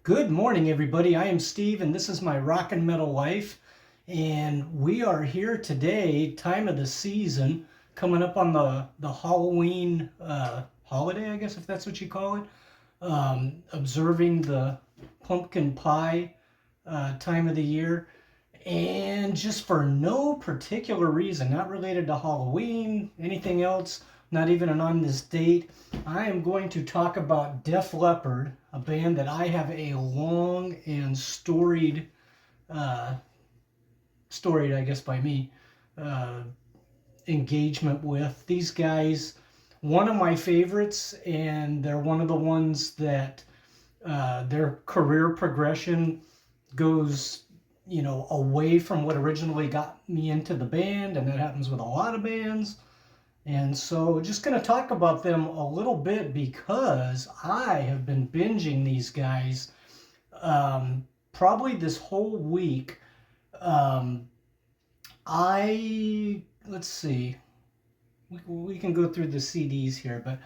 Good morning, everybody. I am Steve, and this is my Rock and Metal Life. And we are here today, time of the season, coming up on the Halloween holiday, I guess, if that's what you call it. Observing the pumpkin pie time of the year. And just for no particular reason, not related to Halloween, anything else, not even on this date, I am going to talk about Def Leppard, a band that I have a long and storied, I guess by me, uh, engagement with. These guys, one of my favorites, and they're one of the ones that their career progression goes away from what originally got me into the band, and that happens with a lot of bands. And so just going to talk about them a little bit because I have been binging these guys probably this whole week. Let's see, we can go through the CDs here, but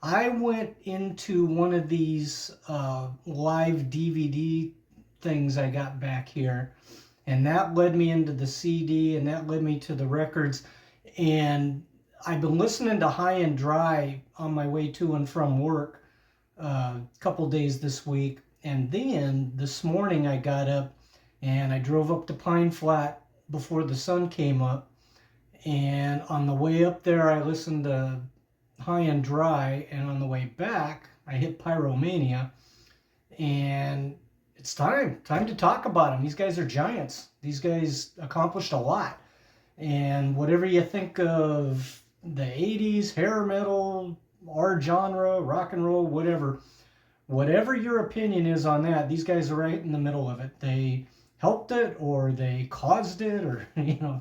I went into one of these live DVD things I got back here, and that led me into the CD, and that led me to the records. And I've been listening to High and Dry on my way to and from work a couple days this week, and then this morning I got up and I drove up to Pine Flat before the sun came up, and on the way up there I listened to High and Dry, and on the way back I hit Pyromania. And it's time to talk about them. These guys are giants. These guys accomplished a lot. And whatever you think of the 80s, hair metal, our genre, rock and roll, whatever your opinion is on that, these guys are right in the middle of it. They helped it, or they caused it, or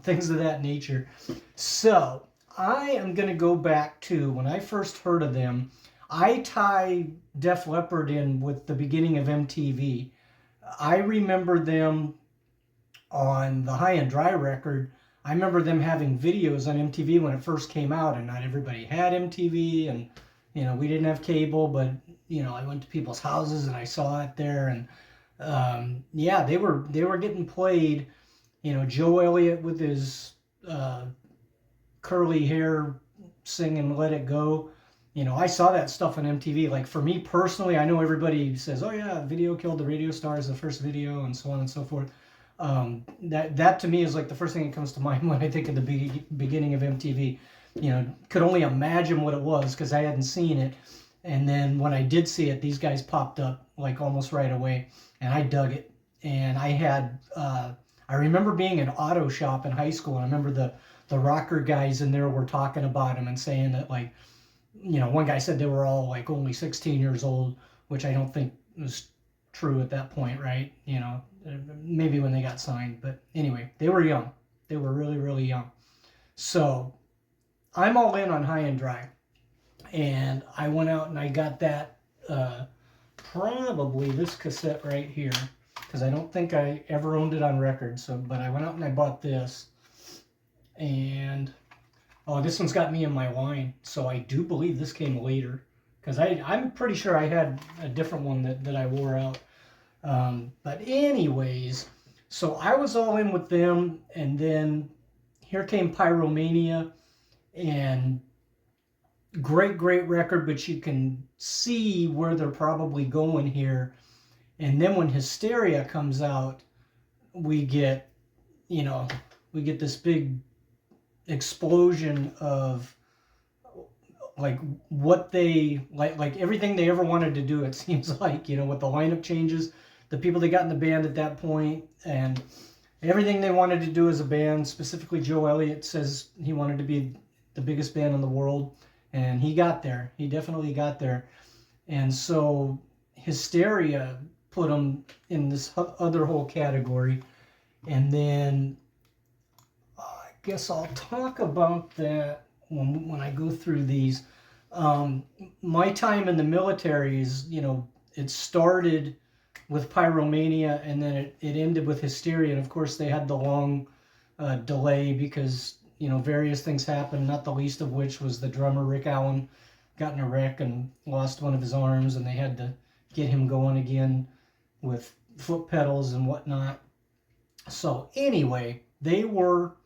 things of that nature. So I am going to go back to when I first heard of them. I tie Def Leppard in with the beginning of MTV. I remember them on the High and Dry record. I remember them having videos on MTV when it first came out, and not everybody had MTV, and we didn't have cable, but I went to people's houses and I saw it there, and yeah, they were getting played. Joe Elliott with his curly hair singing "Let It Go." I saw that stuff on MTV. Like, for me personally, I know everybody says, "Oh yeah, video killed the radio stars," the first video, and so on and so forth. That to me is like the first thing that comes to mind when I think of the beginning of MTV. Could only imagine what it was because I hadn't seen it. And then when I did see it, these guys popped up like almost right away, and I dug it. And I remember being in auto shop in high school, and I remember the rocker guys in there were talking about them and saying that, like, one guy said they were all like only 16 years old, which I don't think was true at that point, right? Maybe when they got signed, but anyway, they were young. They were really, really young. So I'm all in on High and Dry, and I went out and I got that, probably this cassette right here, because I don't think I ever owned it on record. But I went out and I bought this, and oh, this one's got Me and My Wine, so I do believe this came later, because I'm pretty sure I had a different one that I wore out. But anyways, so I was all in with them, and then here came Pyromania, and great record, but you can see where they're probably going here. And then when Hysteria comes out, we get this big explosion of like what they like everything they ever wanted to do, it seems like, with the lineup changes, the people they got in the band at that point, and everything they wanted to do as a band. Specifically, Joe Elliott says he wanted to be the biggest band in the world, and he got there. He definitely got there. And so Hysteria put them in this other whole category. And then I guess I'll talk about that when I go through these. My time in the military is, it started with Pyromania, and then it ended with Hysteria. And of course, they had the long delay because, various things happened, not the least of which was the drummer, Rick Allen, got in a wreck and lost one of his arms, and they had to get him going again. with foot pedals and whatnot. So anyway, they were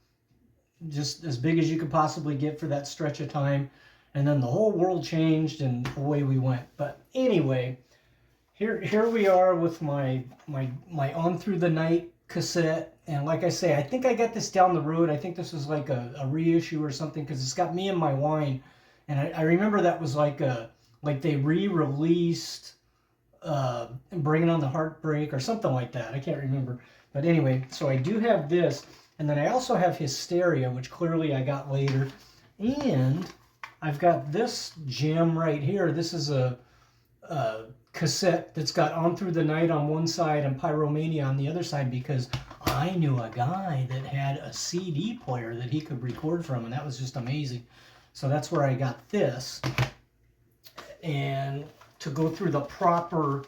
just as big as you could possibly get for that stretch of time. And then the whole world changed and away we went. But anyway, here we are with my On Through the Night cassette. And like I say, I think I got this down the road. I think this was like a reissue or something, because it's got Me and My Wine. And I remember that was like they re-released Bringing on the Heartbreak or something like that. I can't remember. But anyway, so I do have this. And then I also have Hysteria, which clearly I got later. And I've got this gem right here. This is a cassette that's got On Through the Night on one side and Pyromania on the other side, because I knew a guy that had a CD player that he could record from, and that was just amazing. So that's where I got this. And to go through the proper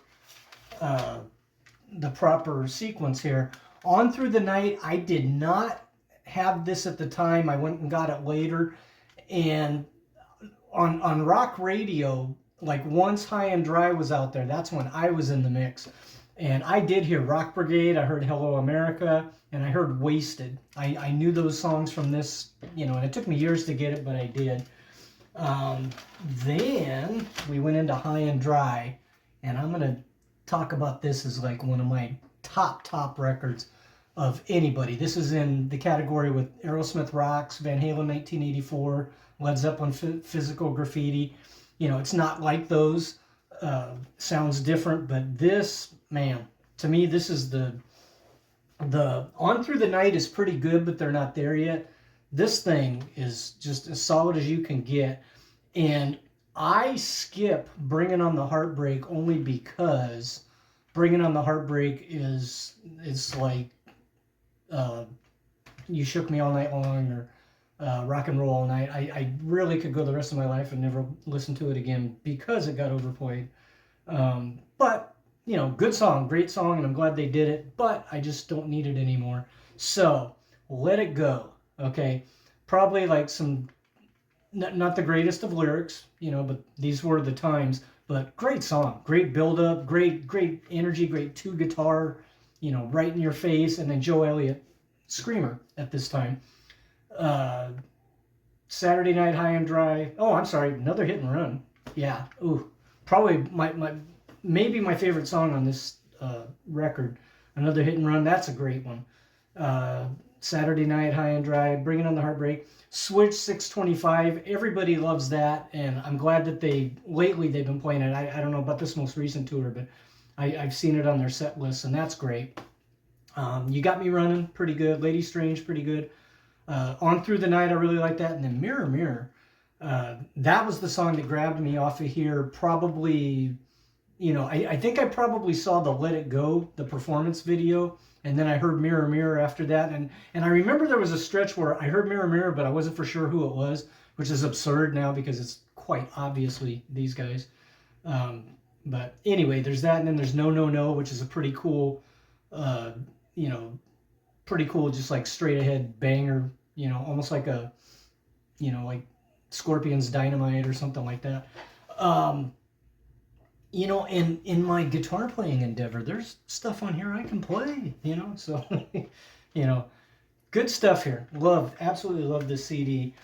sequence here, On Through the Night, I did not have this at the time. I went and got it later. And on rock radio, like once High and Dry was out there, that's when I was in the mix. And I did hear Rock Brigade, I heard Hello America, and I heard Wasted. I knew those songs from this, and it took me years to get it, but I did. Then we went into High and Dry, and I'm going to talk about this as like one of my top records of anybody. This is in the category with Aerosmith Rocks, Van Halen 1984, Led Zeppelin Physical Graffiti. It's not like those. Sounds different, but this, man, to me, this is the On Through the Night is pretty good, but they're not there yet. This thing is just as solid as you can get. And I skip Bringing on the Heartbreak only because Bringing on the Heartbreak is like You Shook Me All Night Long, or Rock and Roll All Night. I really could go the rest of my life and never listen to it again because it got overplayed. But, good song, great song, and I'm glad they did it, but I just don't need it anymore. So, Let It Go, okay? Probably like some, not the greatest of lyrics, but these were the times. But great song, great build-up, great energy, great two guitar, right in your face, and then Joe Elliott, screamer at this time. Saturday Night High and Dry. Oh, I'm sorry, Another Hit and Run. Yeah, ooh, probably maybe my favorite song on this record. Another Hit and Run. That's a great one. Saturday Night High and Dry. Bringing on the Heartbreak. Switch 625. Everybody loves that, and I'm glad that lately they've been playing it. I don't know about this most recent tour, but I've seen it on their set list, and that's great. You Got Me Running, pretty good. Lady Strange, pretty good. On Through the Night, I really like that. And then Mirror, Mirror. That was the song that grabbed me off of here. Probably, I think I probably saw the Let It Go, the performance video, and then I heard Mirror, Mirror after that. And I remember there was a stretch where I heard Mirror, Mirror, but I wasn't for sure who it was, which is absurd now because it's quite obviously these guys. But anyway, there's that, and then there's No, No, No, which is a pretty cool, pretty cool, just like straight ahead banger, almost like like Scorpions Dynamite or something like that. In my guitar playing endeavor, there's stuff on here I can play, so, good stuff here. Absolutely love this CD.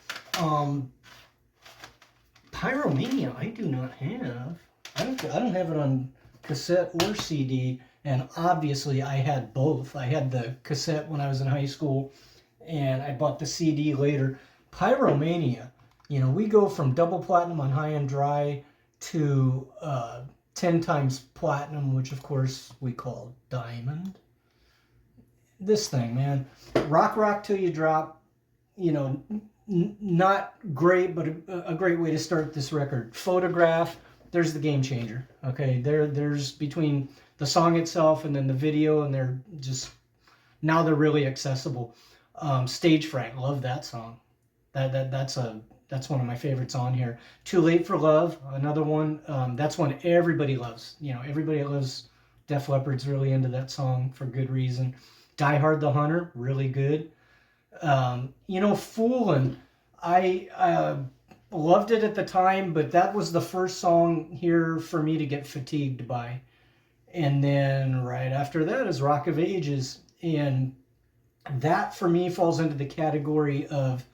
Pyromania, I do not have. I don't have it on cassette or CD. And obviously I had both. I had the cassette when I was in high school, and I bought the CD later. Pyromania, we go from double platinum on High and Dry to 10 times platinum, which of course we call diamond. This thing, man. Rock Till You Drop, not great, but a great way to start this record. Photograph, there's the game changer. Okay, there's between the song itself and then the video, and they're really accessible. Stage Fright, love that song. That's one of my favorites on here. Too Late for Love, another one. That's one everybody loves. Everybody that loves Def Leppard's really into that song for good reason. Die Hard the Hunter, really good. Foolin', I loved it at the time, but that was the first song here for me to get fatigued by. And then right after that is Rock of Ages. And that for me falls into the category of,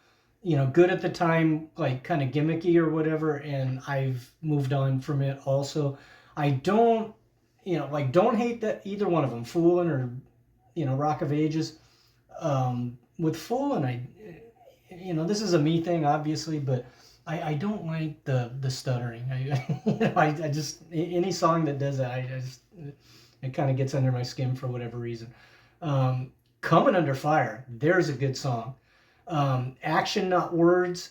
good at the time, like kind of gimmicky or whatever. And I've moved on from it also. I don't, like don't hate that either one of them, Foolin' or, Rock of Ages. With Foolin', this is a me thing, obviously, but I don't like the stuttering. I just, any song that does that, I just, it kind of gets under my skin for whatever reason. Coming Under Fire, there's a good song. Action Not Words,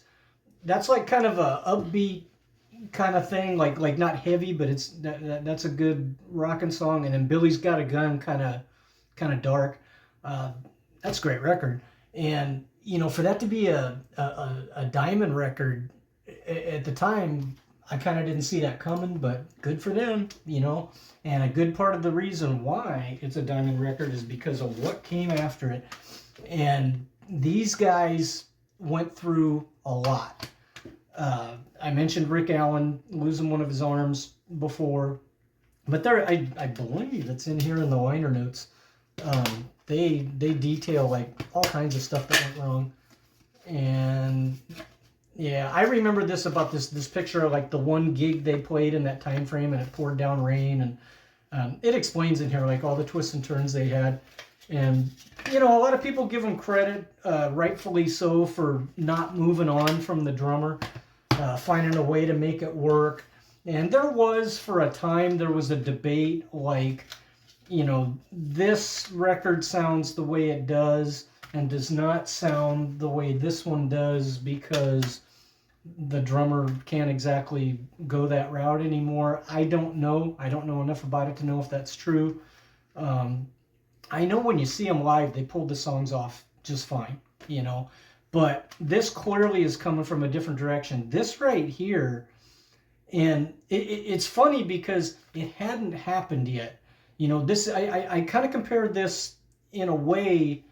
that's like kind of a upbeat kind of thing, like not heavy, but that's a good rocking song. And then Billy's Got a Gun, kind of dark. That's a great record. And for that to be a diamond record at the time, I kind of didn't see that coming, but good for them, And a good part of the reason why it's a diamond record is because of what came after it. And these guys went through a lot. I mentioned Rick Allen losing one of his arms before, but there, I believe it's in here in the liner notes. They detail like all kinds of stuff that went wrong. And yeah, I remember this about this picture of like the one gig they played in that time frame, and it poured down rain, and it explains in here like all the twists and turns they had. And a lot of people give them credit, rightfully so, for not moving on from the drummer, finding a way to make it work. And there was, for a time, there was a debate like, this record sounds the way it does and does not sound the way this one does because the drummer can't exactly go that route anymore. I don't know. I don't know enough about it to know if that's true. I know when you see them live, they pulled the songs off just fine, But this clearly is coming from a different direction. This right here, and it's funny because it hadn't happened yet. This I kind of compared this in a way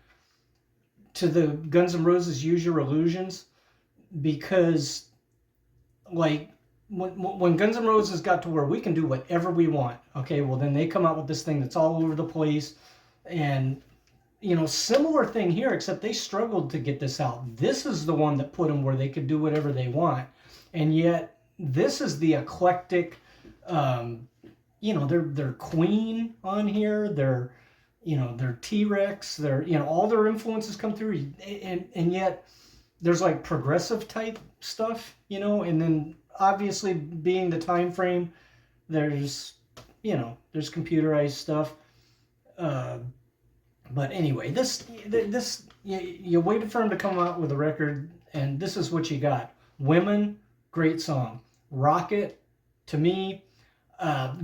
to the Guns N' Roses Use Your Illusions, because like when Guns N' Roses got to where we can do whatever we want, okay, well then they come out with this thing that's all over the place. And similar thing here, except they struggled to get this out. This is the one that put them where they could do whatever they want. And yet this is the eclectic, they're Queen on here, they're T-Rex, they're all their influences come through, and yet there's like progressive type stuff, and then obviously being the time frame, there's computerized stuff. But anyway, this you waited for him to come out with a record, and this is what you got. Women, great song. Rocket, to me,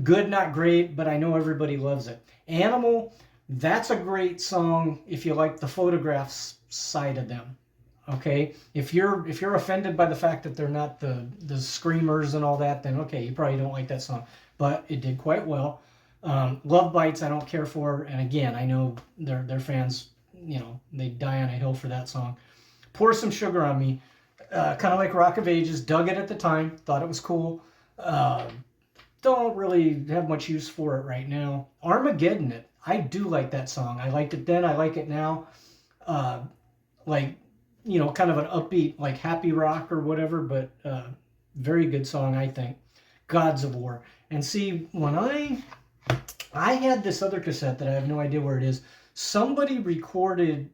good, not great, but I know everybody loves it. Animal, that's a great song if you like the Photographs side of them. Okay, if you're offended by the fact that they're not the screamers and all that, then okay, you probably don't like that song. But it did quite well. Love Bites, I don't care for, and again, I know their fans, they die on a hill for that song. Pour Some Sugar on Me, kind of like Rock of Ages, dug it at the time, thought it was cool. Don't really have much use for it right now. Armageddon It, I do like that song. I liked it then, I like it now. Kind of an upbeat, like happy rock or whatever, but very good song, I think. Gods of War. And see, when I had this other cassette that I have no idea where it is. Somebody recorded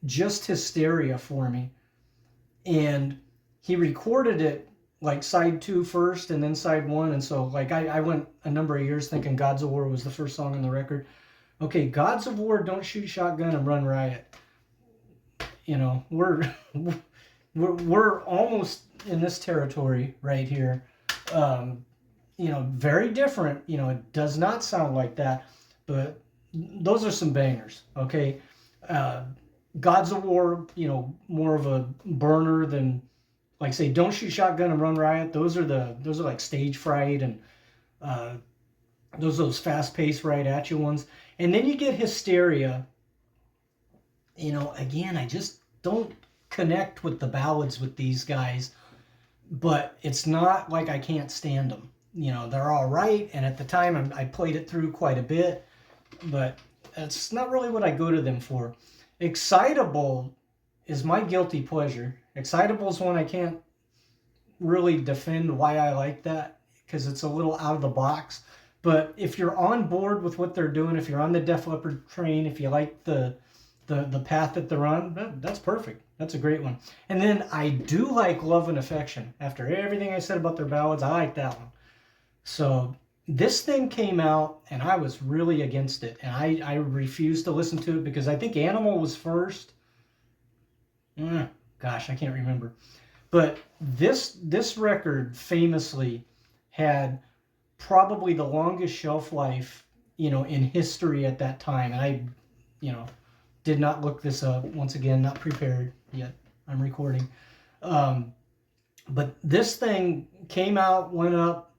just Hysteria for me. And he recorded it like side 2 first and then side 1. And so like I went a number of years thinking Gods of War was the first song on the record. Okay, Gods of War, Don't Shoot Shotgun and Run Riot. We're almost in this territory right here. Very different. It does not sound like that, but those are some bangers. Okay, Gods of War, more of a burner than, like, say, Don't Shoot Shotgun and Run Riot. Those are like Stage Fright and those fast paced right at you ones. And then you get Hysteria. Again, I just don't connect with the ballads with these guys, but it's not like I can't stand them. they're all right. And at the time, I played it through quite a bit, but that's not really what I go to them for. Excitable is my guilty pleasure. Excitable is one I can't really defend why I like that because it's a little out of the box. But if you're on board with what they're doing, if you're on the Def Leppard train, if you like the path that they're on, that's perfect. That's a great one. And then I do like Love and Affection. After everything I said about their ballads, I like that one. So this thing came out and I was really against it. And I refused to listen to it because I think Animal was first. Gosh, I can't remember. But this record famously had probably the longest shelf life, in history at that time. And I, did not look this up. Once again, not prepared yet. I'm recording. But this thing came out, went up,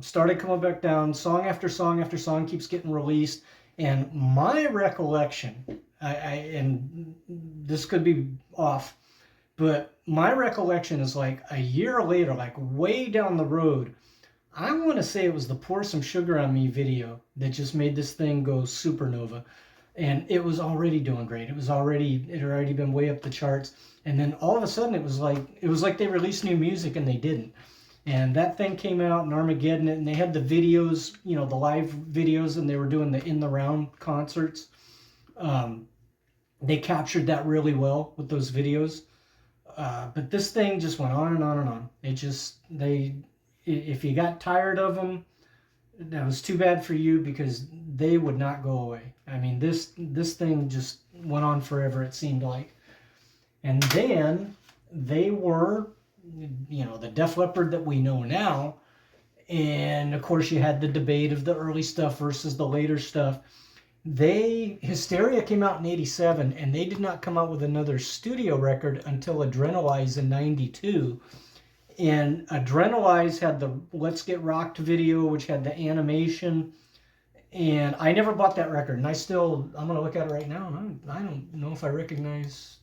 started coming back down. Song after song after song keeps getting released. And my recollection, and this could be off, but my recollection is like a year later, like way down the road, I want to say it was the Pour Some Sugar on Me video that just made this thing go supernova. And it was already doing great. It had already been way up the charts. And then all of a sudden it was like they released new music and they didn't. And that thing came out in Armageddon, and they had the videos, the live videos, and they were doing the In the Round concerts. They captured that really well with those videos. But this thing just went on and on and on. If you got tired of them, that was too bad for you because they would not go away. I mean, this thing just went on forever, it seemed like. And then they were, the Def Leppard that we know now. And of course, you had the debate of the early stuff versus the later stuff. Hysteria came out in 87, and they did not come out with another studio record until Adrenalize in 92. And Adrenalize had the Let's Get Rocked video, which had the animation. And I never bought that record. And I'm going to look at it right now, and I don't know if I recognize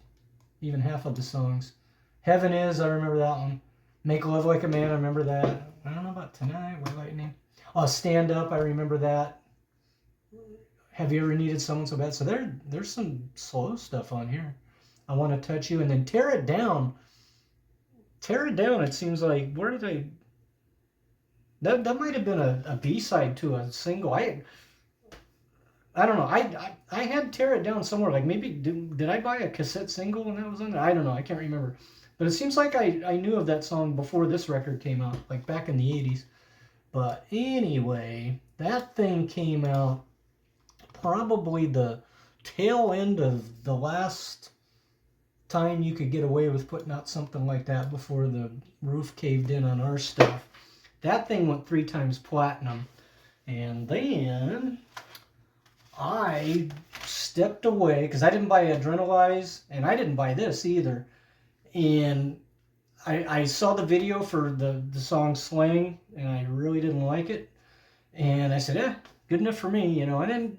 even half of the songs. Heaven Is, I remember that one. Make Love Like a Man, I remember that. I don't know about Tonight, White Lightning. Stand Up, I remember that. Have You Ever Needed Someone So Bad? So there's some slow stuff on here. I Want to Touch You. And then Tear It Down, it seems like, where did I... That might have been a B-side to a single. I don't know. I had Tear It Down somewhere. Like maybe, did I buy a cassette single when that was on there? I don't know. I can't remember. But it seems like I knew of that song before this record came out, like back in the 80s. But anyway, that thing came out probably the tail end of the last time you could get away with putting out something like that before the roof caved in on our stuff. That thing went 3 times platinum. And then I stepped away because I didn't buy Adrenalize, and I didn't buy this either. And I saw the video for the song Slang, and I really didn't like it. And I said, good enough for me, And then,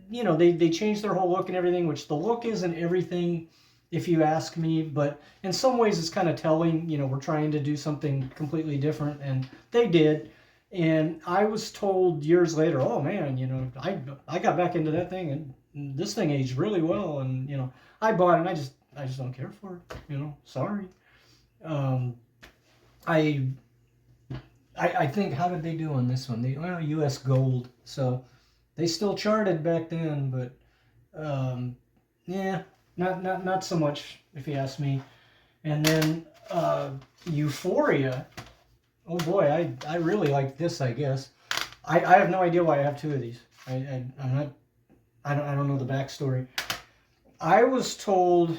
they changed their whole look and everything, which the look isn't everything, if you ask me. But in some ways, it's kind of telling, we're trying to do something completely different. And they did. And I was told years later, oh, man, I got back into that thing, and this thing aged really well. And, I bought it, and I just don't care for it, sorry. I think, how did they do on this one? US Gold, so they still charted back then, but yeah, not so much if you ask me. And then Euphoria, oh boy, I really like this. I guess I have no idea why I have 2 of these. I don't know the backstory. I was told,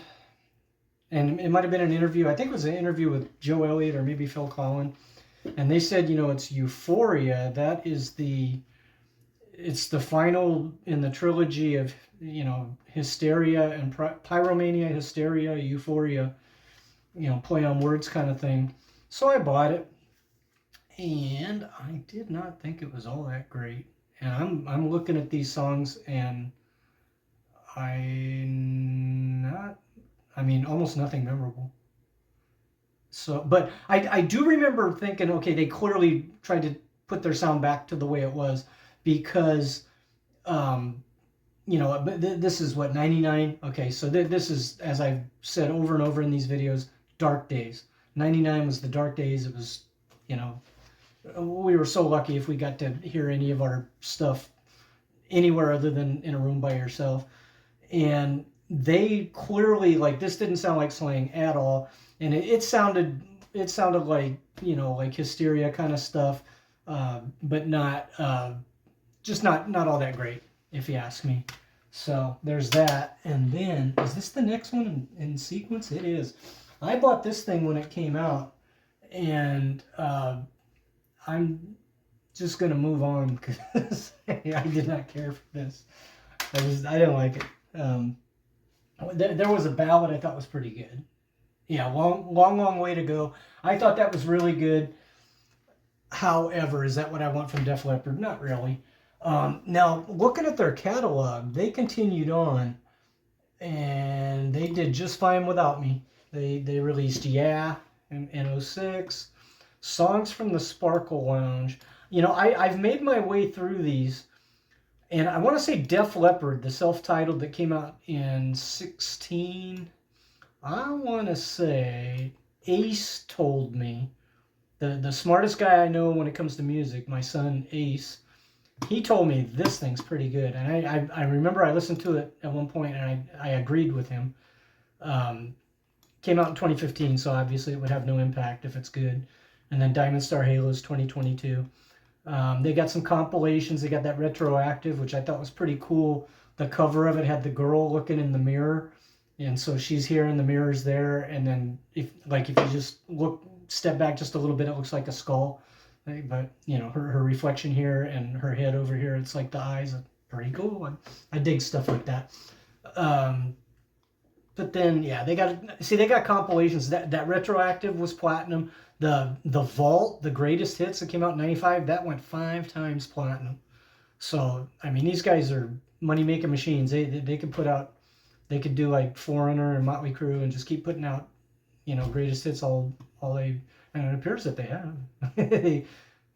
and it might have been an interview. I think it was an interview with Joe Elliott or maybe Phil Collin, and they said, it's Euphoria. That is it's the final in the trilogy of, Hysteria and Pyromania, Hysteria, Euphoria, play on words kind of thing. So I bought it, and I did not think it was all that great. And I'm looking at these songs, and almost nothing memorable. So, but I do remember thinking, okay, they clearly tried to put their sound back to the way it was, because you know, this is what, 99? Okay, so this is, as I've said over and over in these videos, dark days. 99 was the dark days. It was, you know, we were so lucky if we got to hear any of our stuff anywhere other than in a room by yourself. And they clearly, like, this didn't sound like slang at all, and it sounded like, you know, like Hysteria kind of stuff, but not just not all that great, if you ask me. So there's that. And then, is this the next one in sequence? It is. I bought this thing when it came out, and I'm just gonna move on because I did not care for this. I didn't like it. There was a ballad I thought was pretty good. Yeah, long way to go. I thought that was really good. However, is that what I want from Def Leppard? Not really. Now, looking at their catalog, they continued on, and they did just fine without me. They released Yeah in 06, Songs from the Sparkle Lounge. You know, I've made my way through these, and I want to say Def Leppard, the self-titled that came out in 16, I want to say Ace told me, the smartest guy I know when it comes to music, my son Ace, he told me this thing's pretty good. And I remember I listened to it at one point, and I agreed with him. Came out in 2015, so obviously it would have no impact if it's good. And then Diamond Star Halos 2022. They got some compilations. They got that Retroactive, which I thought was pretty cool. The cover of it had the girl looking in the mirror, and so she's here and the mirror's there. And then if you just step back just a little bit, it looks like a skull. But you know, her reflection here and her head over here, it's like the eyes. Pretty cool. I dig stuff like that. But then, yeah, they got compilations. That Retroactive was platinum. The Vault, the greatest hits that came out in 95, that went 5 times platinum. So, I mean, these guys are money-making machines. They could put out, they could do like Foreigner and Motley Crue and just keep putting out, you know, greatest hits all they, and it appears that they have.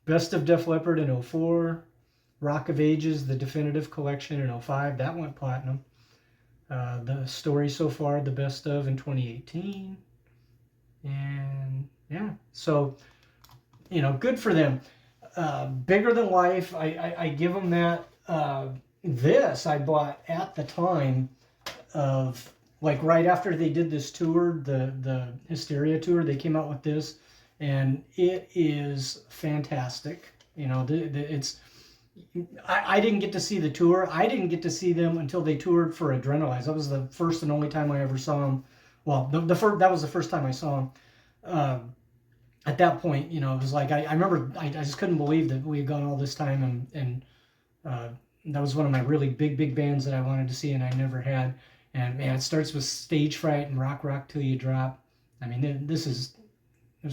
Best of Def Leppard in 04, Rock of Ages, the definitive collection in 05, that went platinum. The Story So Far, the best of in 2018. And yeah, so, you know, good for them. Bigger Than Life, I give them that. This I bought at the time of, like, right after they did this tour, the Hysteria tour, they came out with this, and it is fantastic. You know, it's, I didn't get to see the tour. I didn't get to see them until they toured for Adrenalize. That was the first and only time I ever saw them. Well, that was the first time I saw them. At that point, you know, it was like, I remember I just couldn't believe that we had gone all this time, and that was one of my really big bands that I wanted to see, and I never had. And man, it starts with Stage Fright and Rock Till You Drop. I mean, there's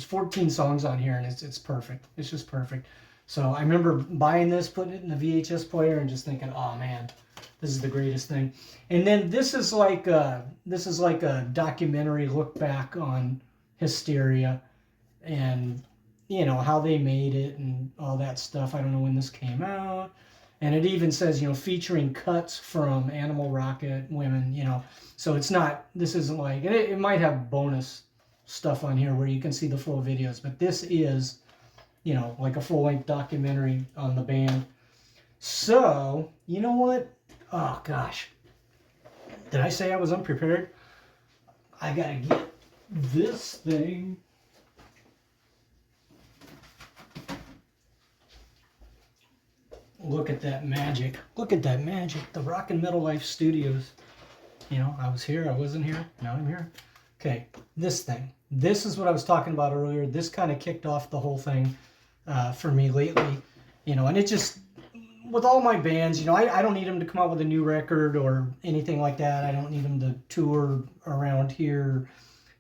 14 songs on here, and it's perfect. It's just perfect. So I remember buying this, putting it in the VHS player, and just thinking, oh man, this is the greatest thing. And then this is like a documentary look back on Hysteria, and you know how they made it and all that stuff. I don't know when this came out, and it even says, you know, featuring cuts from Animal Rocket, Women, you know. So it's not, this isn't like, it might have bonus stuff on here where you can see the full videos, but this is, you know, like a full-length documentary on the band. So, you know what? Oh, gosh. Did I say I was unprepared? I gotta get this thing. Look at that magic. Look at that magic. The Rock and Metal Life Studios. You know, I was here, I wasn't here, now I'm here. Okay, this thing. This is what I was talking about earlier. This kind of kicked off the whole thing for me lately. You know, and it just, with all my bands, you know, I don't need them to come out with a new record or anything like that. I don't need them to tour around here.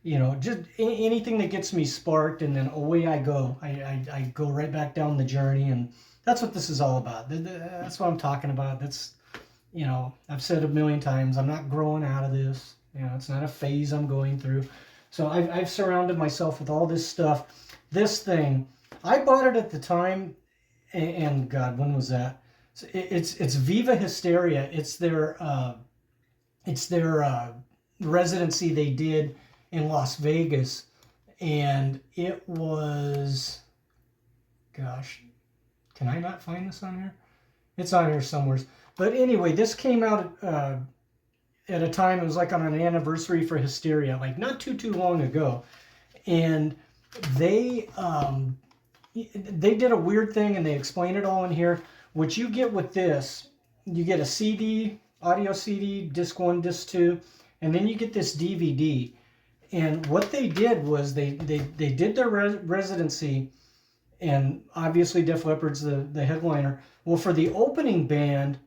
You know, just anything that gets me sparked, and then away I go. I go right back down the journey, and that's what this is all about. That's what I'm talking about. That's, you know, I've said a million times, I'm not growing out of this. You know, it's not a phase I'm going through. So I've surrounded myself with all this stuff. This thing, I bought it at the time and God, when was that? It's Viva Hysteria. It's their residency they did in Las Vegas, and it was, gosh, can I not find this on here? It's on here somewhere. But anyway, this came out at a time, it was like on an anniversary for Hysteria, like not too long ago, and they did a weird thing, and they explain it all in here. What you get with this, you get a CD, audio CD, disc 1, disc 2, and then you get this DVD. And what they did was they did their residency, and obviously Def Leppard's the headliner. Well, for the opening band,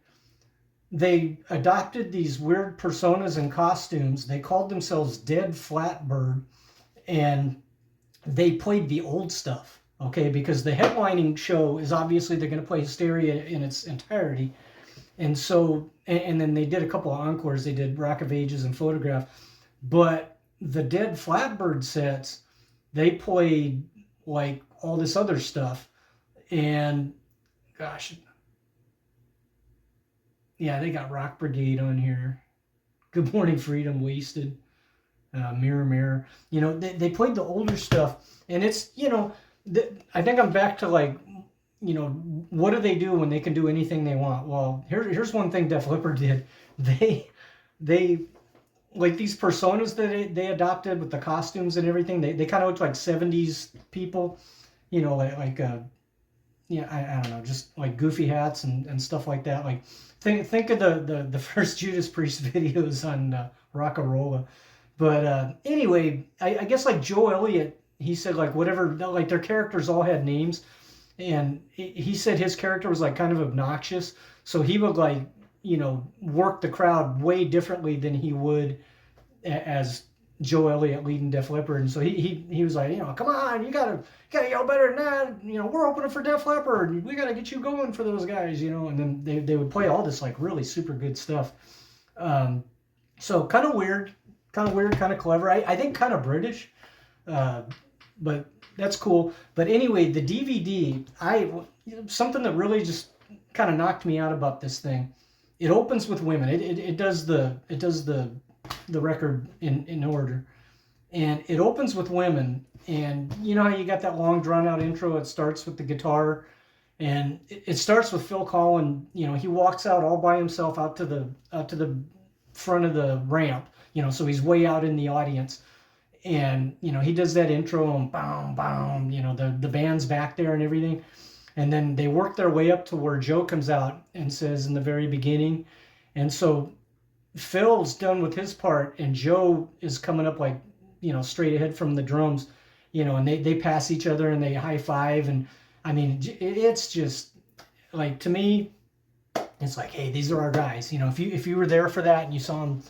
they adopted these weird personas and costumes. They called themselves Def Leppard, and they played the old stuff, okay? Because the headlining show is obviously they're going to play Hysteria in its entirety. And so, and then they did a couple of encores. They did Rock of Ages and Photograph. But the Def Leppard sets, they played like all this other stuff. And gosh, yeah, they got Rock Brigade on here. Good Morning Freedom, Wasted. Mirror Mirror, you know, they played the older stuff, and it's, you know, I think I'm back to like, you know, what do they do when they can do anything they want? Well, here's one thing Def Leppard did. They like these personas that they adopted with the costumes and everything. They kind of looked like 70s people, you know, like yeah, I don't know, just like goofy hats and stuff like that. Like think of the first Judas Priest videos on Rock-a-Rolla. But anyway, I guess like Joe Elliott, he said like whatever, like their characters all had names, and he said his character was like kind of obnoxious, so he would like, you know, work the crowd way differently than he would as Joe Elliott leading Def Leppard. And so he was like, you know, come on, you gotta yell better than that. You know, we're opening for Def Leppard. We gotta get you going for those guys, you know. And then they would play all this like really super good stuff. So kind of weird, kind of clever. I think kind of British, but that's cool. But anyway, the DVD, something that really just kind of knocked me out about this thing. It opens with women. It does the record in order, and it opens with women. And you know how you got that long drawn out intro? It starts with the guitar, and it starts with Phil Collins. You know, he walks out all by himself out to the front of the ramp. You know, so he's way out in the audience, and you know he does that intro and boom, boom. You know, the band's back there and everything, and then they work their way up to where Joe comes out and says in the very beginning, and so Phil's done with his part, and Joe is coming up like, you know, straight ahead from the drums, you know, and they pass each other and they high five, and I mean it's just like, to me, it's like, hey, these are our guys. You know, if you were there for that and you saw them,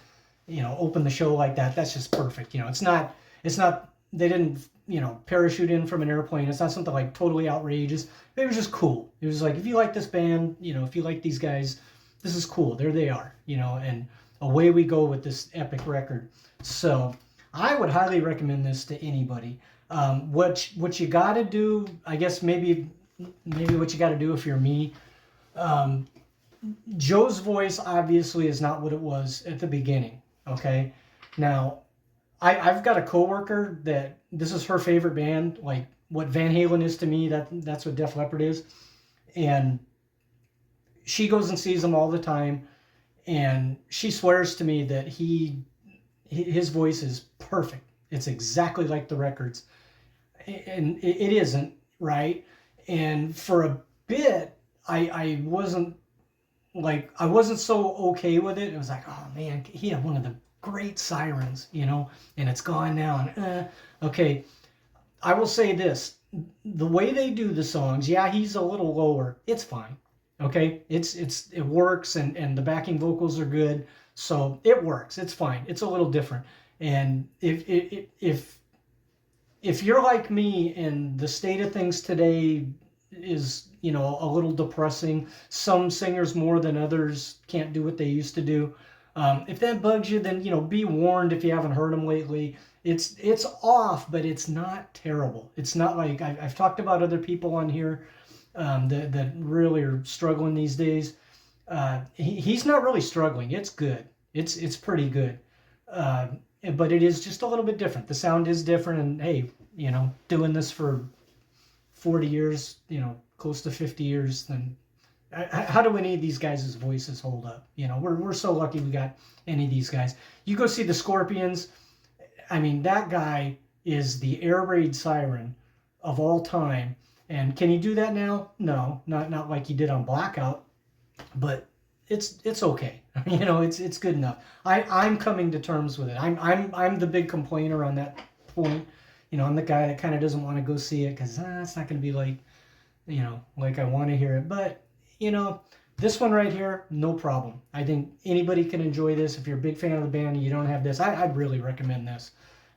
you know, open the show like that, that's just perfect. You know, it's not, they didn't, you know, parachute in from an airplane. It's not something like totally outrageous. It was just cool. It was like, if you like this band, you know, if you like these guys, this is cool. There they are, you know, and away we go with this epic record. So I would highly recommend this to anybody. What you got to do, I guess maybe what you got to do if you're me, Joe's voice obviously is not what it was at the beginning. Okay, now I've got a coworker that this is her favorite band, like what Van Halen is to me. That's what Def Leppard is, and she goes and sees them all the time, and she swears to me that his voice is perfect. It's exactly like the records, and it isn't, right? And for a bit, I wasn't so okay with it. It was like, oh man, he had one of the great sirens, you know, and it's gone now. And okay, I will say this: the way they do the songs, yeah, he's a little lower. It's fine, okay. It works, and the backing vocals are good, so it works. It's fine. It's a little different. And if you're like me and the state of things today is, you know, a little depressing. Some singers more than others can't do what they used to do. If that bugs you, then, you know, be warned if you haven't heard them lately. It's off, but it's not terrible. It's not like I've talked about other people on here that really are struggling these days. He's not really struggling. It's good. It's pretty good. Uh, but it is just a little bit different. The sound is different, and hey, doing this for 40 years, close to 50 years, then how do any of these guys' voices hold up? We're so lucky we got any of these guys. You go see the Scorpions. I mean, that guy is the air raid siren of all time. And can he do that now? No, not like he did on Blackout, but it's okay. It's good enough. I'm coming to terms with it. I'm the big complainer on that point. I'm the guy that kind of doesn't want to go see it because it's not going to be like, like I want to hear it. But this one right here, no problem. I think anybody can enjoy this. If you're a big fan of the band and you don't have this, I'd really recommend this.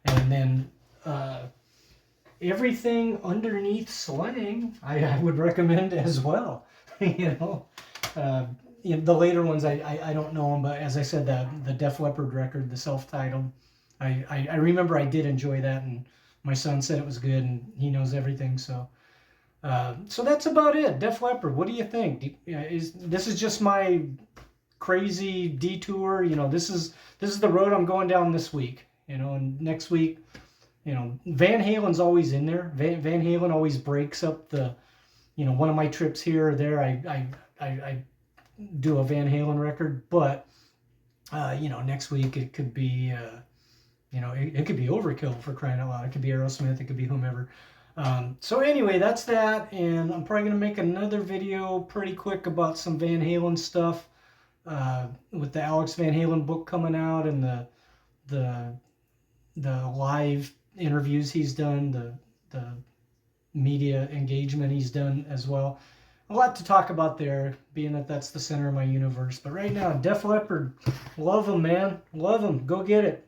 And then everything underneath Slang, I would recommend as well. The later ones, I don't know them, but as I said, the Def Leppard record, the self-titled, I remember I did enjoy that, and my son said it was good, and he knows everything, so that's about it. Def Leppard, what do you think? This is just my crazy detour? This is the road I'm going down this week. And next week, Van Halen's always in there. Van Halen always breaks up the, one of my trips here or there. I do a Van Halen record, but next week it could be, it could be Overkill, for crying out loud. It could be Aerosmith. It could be whomever. So anyway, that's that, and I'm probably going to make another video pretty quick about some Van Halen stuff, with the Alex Van Halen book coming out, and the live interviews he's done, the media engagement he's done as well. A lot to talk about there, being that that's the center of my universe. But right now, Def Leppard, love them, man. Love them. Go get it.